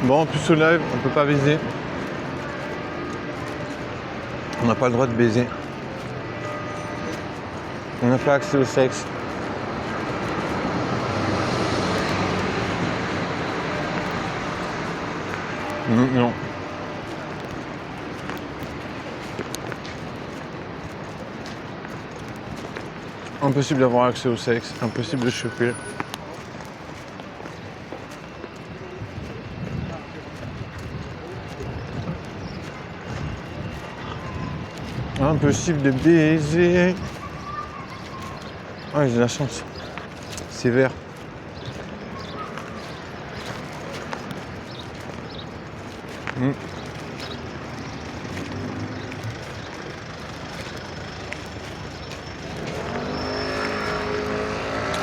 Bon, en plus au live, on peut pas baiser. On n'a pas le droit de baiser. On n'a pas accès au sexe. Non. Impossible d'avoir accès au sexe, impossible de choper. Impossible de baiser. Ah, j'ai la chance. C'est vert.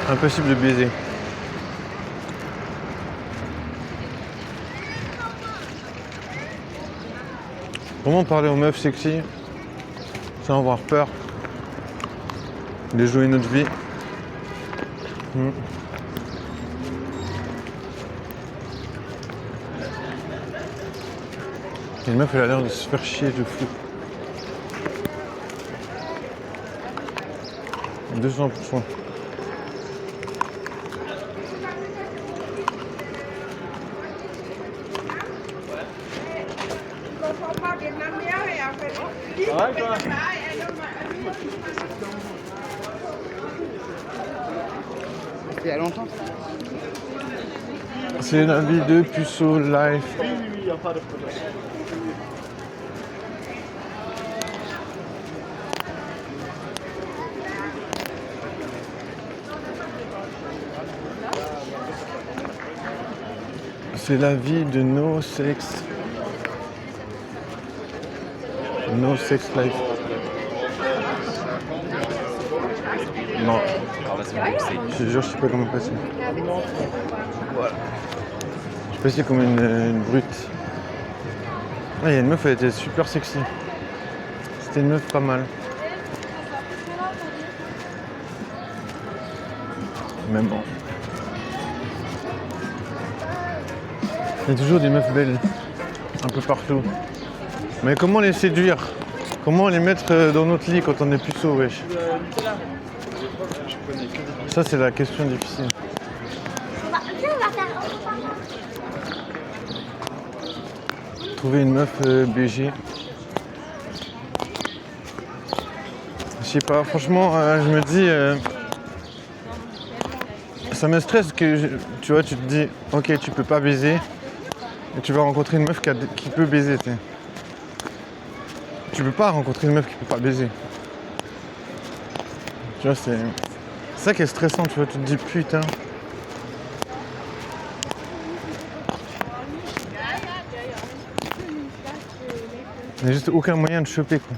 Impossible de baiser. Comment parler aux meufs sexy sans avoir peur de jouer notre vie? Et une meuf, elle a l'air de se faire chier de fou. 200%. Il y a longtemps. C'est la vie de Puceau Life. Oui, il n'y a pas de problème. C'est la vie de No Sex. No Sex Life. Non. Je te jure, je sais pas comment passer. Voilà. Je suis passé comme une brute. Ah, il y a une meuf, elle était super sexy. C'était une meuf pas mal. Mais bon. Il y a toujours des meufs belles. Un peu partout. Mais comment les séduire? Comment les mettre dans notre lit quand on est puceau, wesh? Ça, c'est la question difficile. Trouver une meuf BG. Je sais pas, franchement, je me dis... ça me stresse que, tu vois, tu te dis, ok, tu peux pas baiser. Et tu vas rencontrer une meuf qui peut baiser, t'sais. Tu peux pas rencontrer une meuf qui peut pas baiser. Tu vois, c'est ça qui est stressant, tu vois, tu te dis putain. Il n'y a juste aucun moyen de choper, quoi.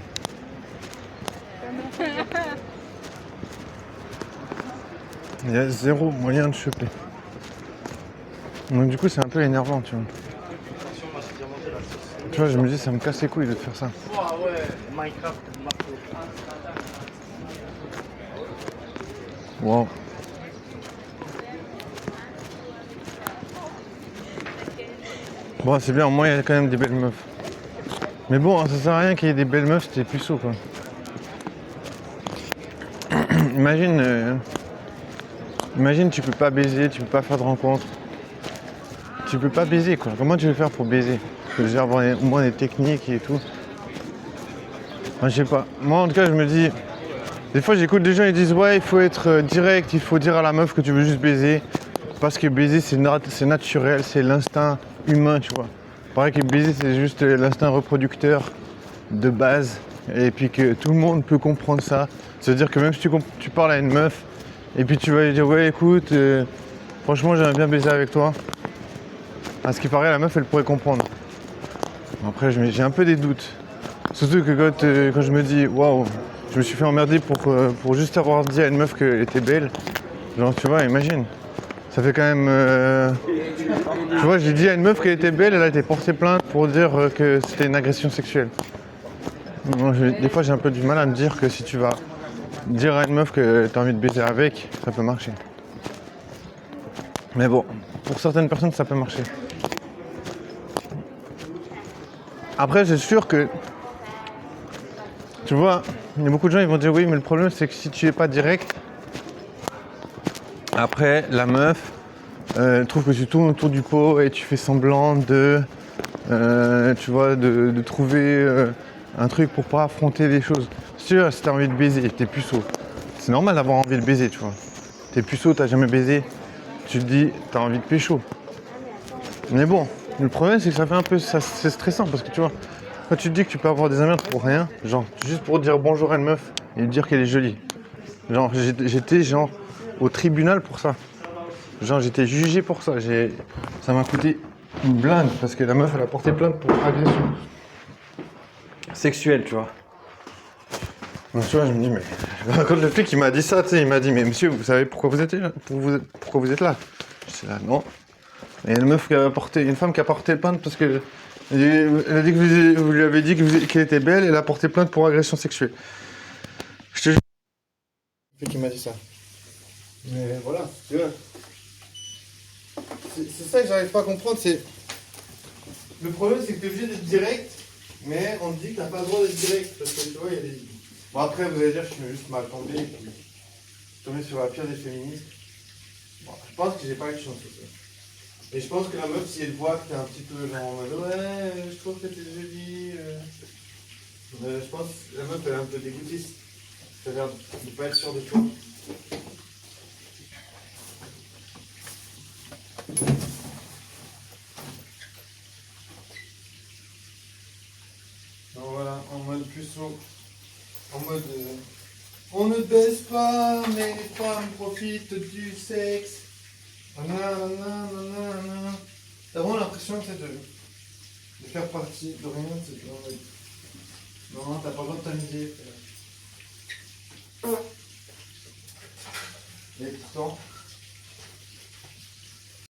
Il y a zéro moyen de choper. Donc du coup, c'est un peu énervant, tu vois. Tu vois, je me dis, ça me casse les couilles de faire ça. Wow. Bon, c'est bien, au moins il y a quand même des belles meufs. Mais bon, ça sert à rien qu'il y ait des belles meufs si t'es puceau, quoi. Imagine, tu peux pas baiser, tu peux pas faire de rencontres. Tu peux pas baiser, quoi. Comment tu veux faire pour baiser? Tu veux déjà avoir au moins des techniques et tout. Enfin, je sais pas. Moi, en tout cas, je me dis... Des fois, j'écoute des gens, ils disent « Ouais, il faut être direct, il faut dire à la meuf que tu veux juste baiser. » Parce que baiser, c'est naturel, c'est l'instinct humain, tu vois. Pareil que baiser, c'est juste l'instinct reproducteur de base. Et puis que tout le monde peut comprendre ça. C'est-à-dire que même si tu parles à une meuf, et puis tu vas lui dire « Ouais, écoute, franchement, j'aimerais bien baiser avec toi. » À ce qui paraît, la meuf, elle pourrait comprendre. Après, j'ai un peu des doutes. Surtout que quand je me dis « Waouh, je me suis fait emmerder pour juste avoir dit à une meuf qu'elle était belle. » Genre, tu vois, imagine. Ça fait quand même... Tu vois, j'ai dit à une meuf qu'elle était belle, elle a été portée plainte pour dire que c'était une agression sexuelle. Moi, des fois, j'ai un peu du mal à me dire que si tu vas dire à une meuf que tu as envie de baiser avec, ça peut marcher. Mais bon, pour certaines personnes, ça peut marcher. Après, c'est sûr que, tu vois, il y a beaucoup de gens qui vont dire oui, mais le problème c'est que si tu es pas direct, après la meuf trouve que tu tournes autour du pot et tu fais semblant de, tu vois, de trouver un truc pour pas affronter les choses. Sûr, si t'as envie de baiser, t'es puceau. C'est normal d'avoir envie de baiser, tu vois. T'es puceau, t'as jamais baisé, tu te dis, t'as envie de pécho. Mais bon, le problème c'est que ça fait un peu, c'est stressant parce que tu vois, quand tu te dis que tu peux avoir des emmerdes pour rien, genre juste pour dire bonjour à une meuf et lui dire qu'elle est jolie. Genre j'étais genre au tribunal pour ça. Genre j'étais jugé pour ça. Ça m'a coûté une blinde parce que la meuf elle a porté plainte pour agression sexuelle, tu vois. Donc tu vois, je me dis mais quand le flic il m'a dit ça, tu sais, il m'a dit mais monsieur vous savez pourquoi vous êtes là, pourquoi vous êtes là. J'étais là non. Et une femme qui a porté plainte parce que elle a dit que vous lui avez dit qu'elle était belle, elle a porté plainte pour agression sexuelle. Je te jure. C'est qui m'a dit ça. Mais voilà, tu vois. C'est ça que j'arrive pas à comprendre, c'est. Le problème c'est que tu es obligé d'être direct, mais on te dit que t'as pas le droit d'être direct. Parce que tu vois, il y a des. Bon après vous allez dire que je suis juste mal tombé et puis je suis tombé sur la pire des féministes. Bon, je pense que j'ai pas eu de chance aussi. Et je pense que la meuf, si elle voit que t'es un petit peu genre en mode ouais, je trouve que t'es jolie. Je pense que la meuf elle est un peu dégoûtée. C'est-à-dire de pas être sûre de toi. Donc voilà, en mode puceau. En mode on ne baisse pas, mais les femmes profitent du sexe. Nanana. T'as vraiment l'impression que c'est de faire partie de rien, c'est en mode. Non, t'as pas besoin de t'amuser. Et pourtant.